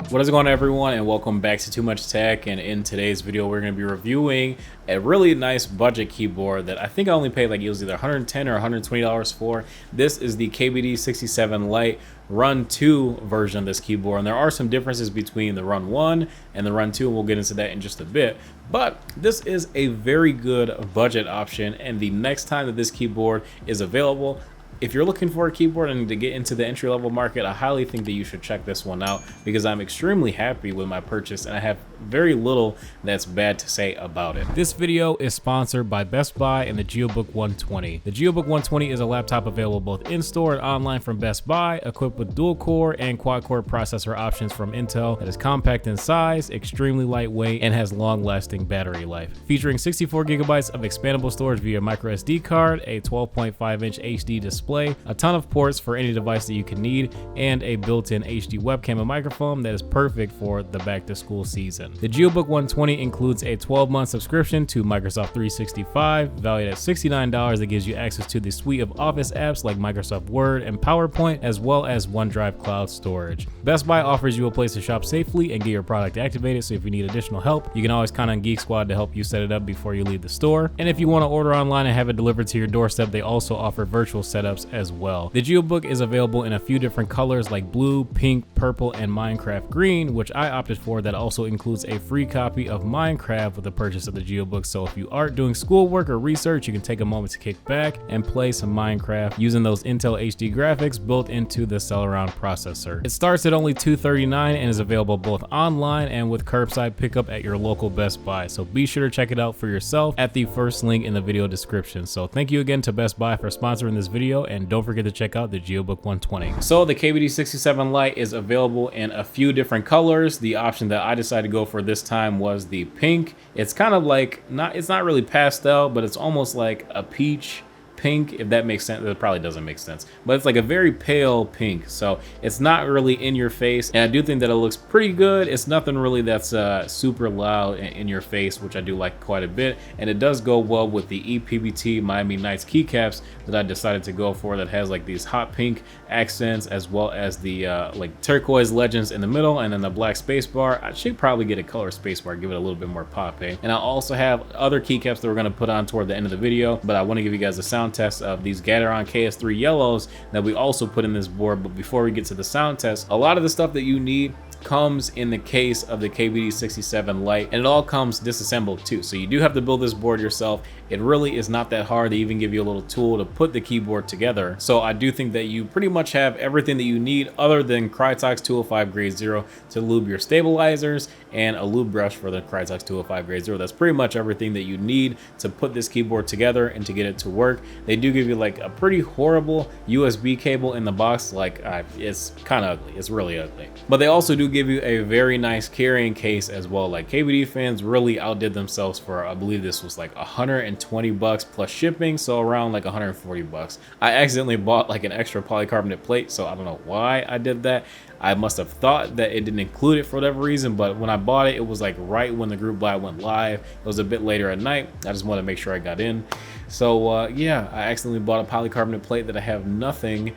What is going on, everyone, and welcome back to Too Much Tech. And in today's video, we're going to be reviewing a really nice budget keyboard that I think I only paid like it was either $110 or $120 for. This is the KBD67 Lite Run 2 version of this keyboard, and there are some differences between the Run 1 and the Run 2, and we'll get into that in just a bit. But this is a very good budget option, and the next time that this keyboard is available, if you're looking for a keyboard and to get into the entry-level market, I highly think that you should check this one out because I'm extremely happy with my purchase and I have very little that's bad to say about it. This video is sponsored by Best Buy and the GeoBook 120. The GeoBook 120 is a laptop available both in-store and online from Best Buy, equipped with dual-core and quad-core processor options from Intel that is compact in size, extremely lightweight, and has long-lasting battery life. Featuring 64 gigabytes of expandable storage via microSD card, a 12.5-inch HD display, a ton of ports for any device that you can need, and a built-in HD webcam and microphone that is perfect for the back-to-school season. The GeoBook 120 includes a 12-month subscription to Microsoft 365, valued at $69, that gives you access to the suite of Office apps like Microsoft Word and PowerPoint, as well as OneDrive cloud storage. Best Buy offers you a place to shop safely and get your product activated, so if you need additional help, you can always count on Geek Squad to help you set it up before you leave the store. And if you want to order online and have it delivered to your doorstep, they also offer virtual setups as well. The GeoBook is available in a few different colors like blue, pink, purple, and Minecraft green, which I opted for. That also includes a free copy of Minecraft with the purchase of the GeoBook, so if you aren't doing schoolwork or research, you can take a moment to kick back and play some Minecraft using those Intel HD graphics built into the Celeron processor. It starts at only $239 and is available both online and with curbside pickup at your local Best Buy, so be sure to check it out for yourself at the first link in the video description. So thank you again to Best Buy for sponsoring this video, and don't forget to check out the GeoBook 120. So the KBD67 Lite is available in a few different colors. The option that I decided to go for this time was the pink. It's kind of like, it's not really pastel, but it's almost like a peach pink, if that makes sense. It probably doesn't make sense, but it's like a very pale pink, so it's not really in your face, and I do think that it looks pretty good. It's nothing really that's super loud in your face, which I do like quite a bit, and it does go well with the EPBT Miami Nights keycaps that I decided to go for, that has like these hot pink accents, as well as the like turquoise legends in the middle, and then the black space bar. I should probably get a color space bar, give it a little bit more pop, eh? And I also have other keycaps that we're going to put on toward the end of the video, but I want to give you guys a sound test of these Gateron KS3 yellows that we also put in this board. But before we get to the sound test, a lot of the stuff that you need comes in the case of the KBD67 Lite, and it all comes disassembled too, so you do have to build this board yourself. It really is not that hard. They even give you a little tool to put the keyboard together, so I do think that you pretty much have everything that you need other than Krytox 205 grade 0 to lube your stabilizers and a lube brush for the Krytox 205 grade 0. That's pretty much everything that you need to put this keyboard together and to get it to work. They do give you like a pretty horrible USB cable in the box, like it's kind of ugly, it's really ugly, but they also do give you a very nice carrying case as well. Like KBDFans really outdid themselves for, I believe this was like $120 plus shipping, so around like $140. I accidentally bought like an extra polycarbonate plate, so I don't know why I did that. I must have thought that it didn't include it for whatever reason, but when I bought it, it was like right when the group buy went live. It was a bit later at night. I just wanted to make sure I got in. So yeah, I accidentally bought a polycarbonate plate that I have nothing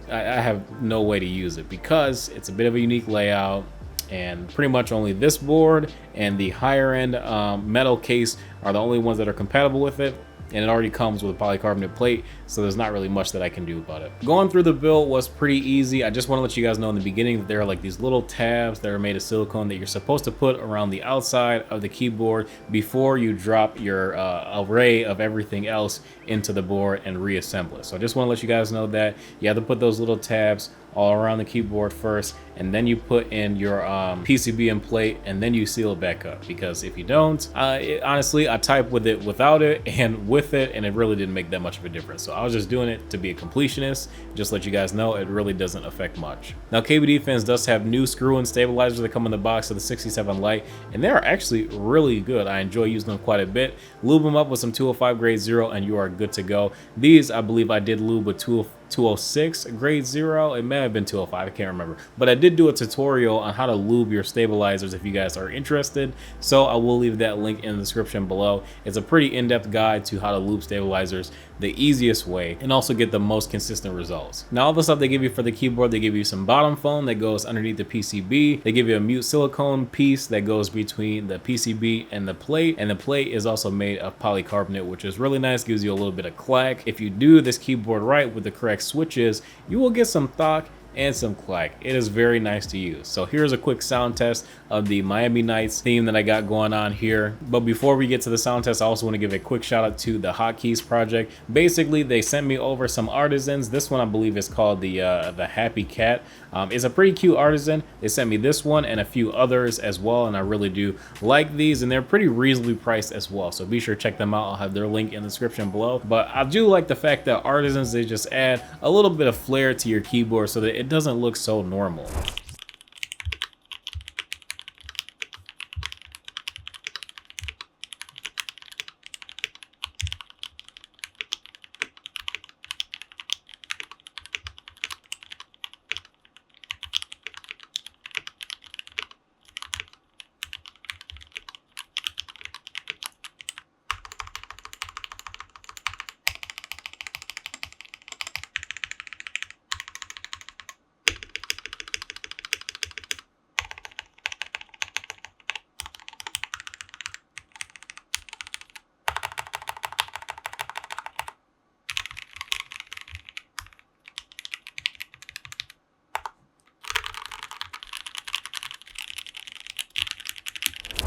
I have no way to use it because it's a bit of a unique layout, and pretty much only this board and the higher end metal case are the only ones that are compatible with it, and it already comes with a polycarbonate plate, so there's not really much that I can do about it. Going through the build was pretty easy. I just want to let you guys know in the beginning that there are like these little tabs that are made of silicone that you're supposed to put around the outside of the keyboard before you drop your array of everything else into the board and reassemble it. So I just want to let you guys know that you have to put those little tabs all around the keyboard first, and then you put in your PCB and plate, and then you seal it back up, because if you don't, honestly, I type with it without it and with it, and it really didn't make that much of a difference. So I was just doing it to be a completionist, just let you guys know it really doesn't affect much. Now KBDFans does have new screw-in stabilizers that come in the box of the 67 Lite, and they are actually really good. I enjoy using them quite a bit. Lube them up with some 205 grade 0 and you are good to go. These, I believe I did lube with 206 grade 0. It may have been 205, I can't remember, but I did do a tutorial on how to lube your stabilizers if you guys are interested, so I will leave that link in the description below. It's a pretty in-depth guide to how to lube stabilizers the easiest way and also get the most consistent results. Now all the stuff they give you for the keyboard, they give you some bottom foam that goes underneath the PCB. They give you a mute silicone piece that goes between the PCB and the plate is also made of polycarbonate, which is really nice, gives you a little bit of clack. If you do this keyboard right with the correct switches, you will get some thock and some clack. It is very nice to use. So here's a quick sound test of the Miami Nights theme that I got going on here. But before we get to the sound test, I also want to give a quick shout out to the Hotkeys project. Basically, they sent me over some artisans. This one I believe is called the Happy Cat. It's a pretty cute artisan. They sent me this one and a few others as well, and I really do like these, and they're pretty reasonably priced as well. So be sure to check them out. I'll have their link in the description below. But I do like the fact that artisans, they just add a little bit of flair to your keyboard so that it doesn't look so normal.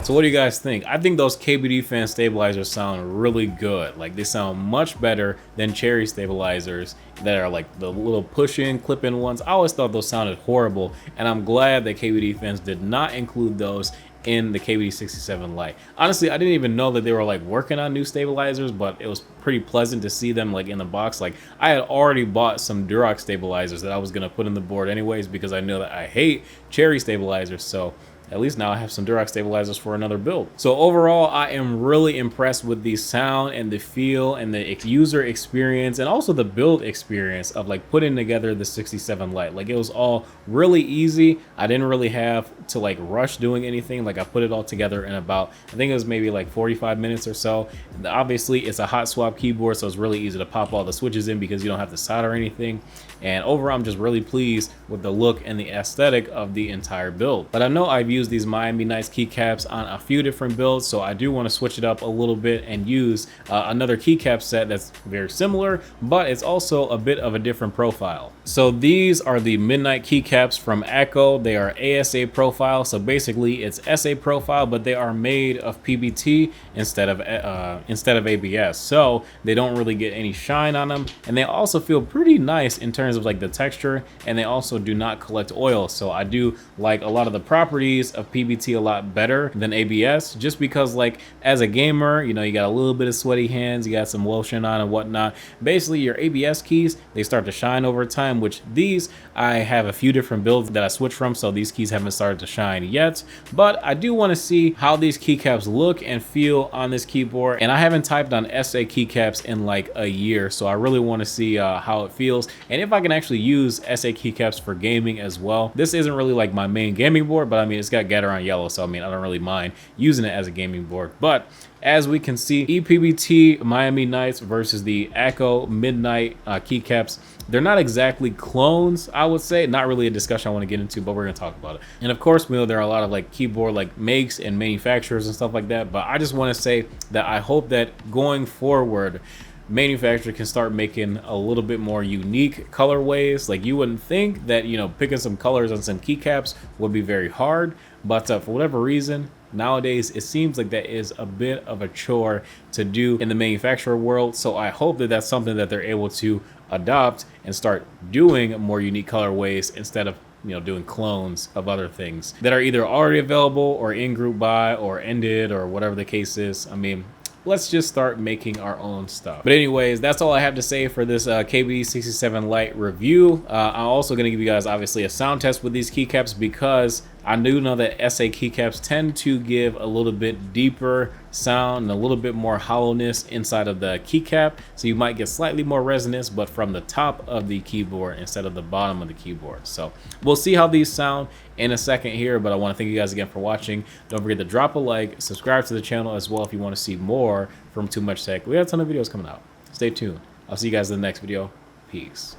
So what do you guys think? I think those KBDFans stabilizers sound really good. Like, they sound much better than Cherry stabilizers that are like the little push-in, clip-in ones. I always thought those sounded horrible, and I'm glad that KBDFans did not include those in the KBD67 Lite. Honestly, I didn't even know that they were like working on new stabilizers, but it was pretty pleasant to see them like in the box. Like, I had already bought some Durox stabilizers that I was gonna put in the board anyways because I know that I hate Cherry stabilizers, so at least now I have some Durox stabilizers for another build. So overall, I am really impressed with the sound and the feel and the user experience and also the build experience of like putting together the 67 Lite. Like, it was all really easy. I didn't really have to like rush doing anything. Like, I put it all together in about, I think it was maybe like 45 minutes or so. And obviously it's a hot swap keyboard, so it's really easy to pop all the switches in because you don't have to solder anything. And overall, I'm just really pleased with the look and the aesthetic of the entire build. But I know I've used these Miami Nights keycaps on a few different builds, so I do want to switch it up a little bit and use another keycap set that's very similar, but it's also a bit of a different profile. So these are the Midnight keycaps from Akko. They are ASA profile, so basically it's SA profile, but they are made of PBT instead of ABS, so they don't really get any shine on them, and they also feel pretty nice in terms of like the texture, and they also do not collect oil. So I do like a lot of the properties of PBT a lot better than ABS, just because like as a gamer, you know, you got a little bit of sweaty hands, you got some lotion on and whatnot. Basically your ABS keys, they start to shine over time, which these, I have a few different builds that I switch from, so these keys haven't started to shine yet, but I do want to see how these keycaps look and feel on this keyboard. And I haven't typed on SA keycaps in like a year, so I really want to see how it feels and if I can actually use SA keycaps for gaming as well. This isn't really like my main gaming board, but I mean, it's got Gateron yellow, so I mean, I don't really mind using it as a gaming board. But as we can see, EPBT Miami Nights versus the Akko Midnight keycaps, they're not exactly clones, I would say. Not really a discussion I want to get into, but we're going to talk about it. And of course, we know there are a lot of like keyboard like makes and manufacturers and stuff like that, but I just want to say that I hope that going forward, manufacturer can start making a little bit more unique colorways. Like, you wouldn't think that, you know, picking some colors on some keycaps would be very hard, but for whatever reason, nowadays it seems like that is a bit of a chore to do in the manufacturer world. So I hope that that's something that they're able to adopt and start doing more unique colorways instead of, you know, doing clones of other things that are either already available or in group buy or ended or whatever the case is. I mean, let's just start making our own stuff. But anyways, that's all I have to say for this KBD67 Lite review. I'm also going to give you guys obviously a sound test with these keycaps because I do know that SA keycaps tend to give a little bit deeper sound and a little bit more hollowness inside of the keycap, so you might get slightly more resonance, but from the top of the keyboard instead of the bottom of the keyboard. So we'll see how these sound in a second here, but I want to thank you guys again for watching. Don't forget to drop a like, subscribe to the channel as well if you want to see more from Too Much Tech. We have a ton of videos coming out. Stay tuned. I'll see you guys in the next video. Peace.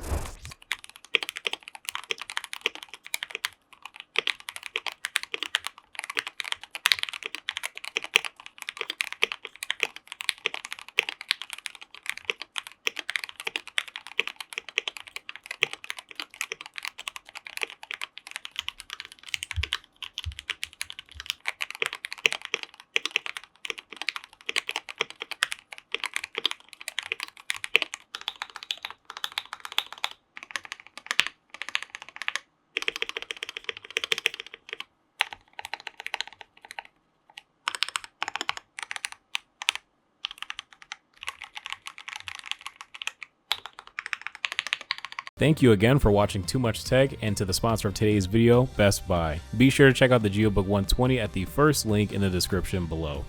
Thank you again for watching Too Much Tech, and to the sponsor of today's video, Best Buy. Be sure to check out the GeoBook 120 at the first link in the description below.